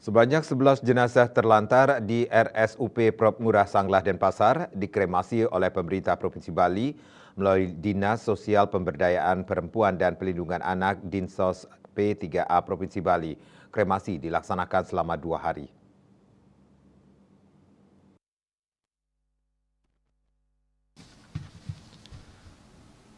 Sebanyak 11 jenazah terlantar di RSUP Prop Ngurah Sanglah Denpasar dikremasi oleh pemerintah Provinsi Bali melalui Dinas Sosial Pemberdayaan Perempuan dan Pelindungan Anak Dinsos P3A Provinsi Bali. Kremasi dilaksanakan selama 2 hari.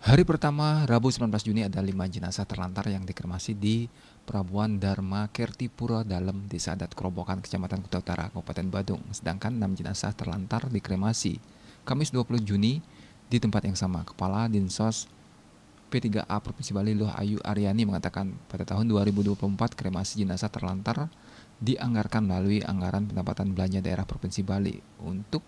Hari pertama, Rabu 19 Juni ada 5 jenazah terlantar yang dikremasi di Pelabuhan Dharma Kertipura Dalam, Desa Adat Kerobokan, Kecamatan Kuta Utara, Kabupaten Badung. Sedangkan 6 jenazah terlantar dikremasi Kamis 20 Juni di tempat yang sama. Kepala Dinsos P3A Provinsi Bali Luh Ayu Aryani mengatakan pada tahun 2024 kremasi jenazah terlantar dianggarkan melalui anggaran pendapatan belanja daerah Provinsi Bali untuk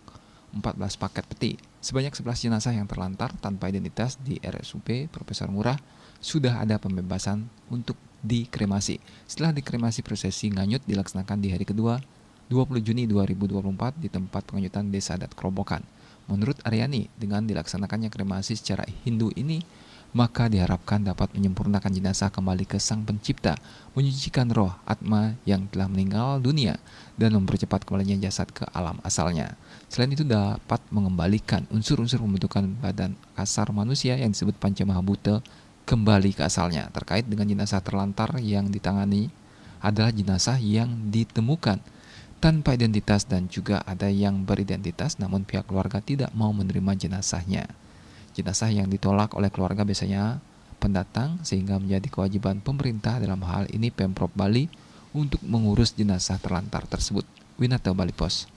14 paket peti. Sebanyak 11 jenazah yang terlantar tanpa identitas di RSUP Profesor Ngurah sudah ada pembebasan untuk dikremasi. Setelah dikremasi, prosesi nganyut dilaksanakan di hari kedua 20 Juni 2024 di tempat penganyutan Desa Adat Kerobokan. Menurut Aryani, dengan dilaksanakannya kremasi secara Hindu ini, maka diharapkan dapat menyempurnakan jenazah kembali ke Sang Pencipta, menyucikan roh atma yang telah meninggal dunia, dan mempercepat kembalinya jasad ke alam asalnya. Selain itu dapat mengembalikan unsur-unsur pembentukan badan kasar manusia yang disebut Panca Mahabhuta kembali ke asalnya. Terkait dengan jenazah terlantar yang ditangani adalah jenazah yang ditemukan tanpa identitas dan juga ada yang beridentitas namun pihak keluarga tidak mau menerima jenazahnya. Jenazah yang ditolak oleh keluarga biasanya pendatang sehingga menjadi kewajiban pemerintah dalam hal ini Pemprov Bali untuk mengurus jenazah terlantar tersebut. Winata Bali Pos.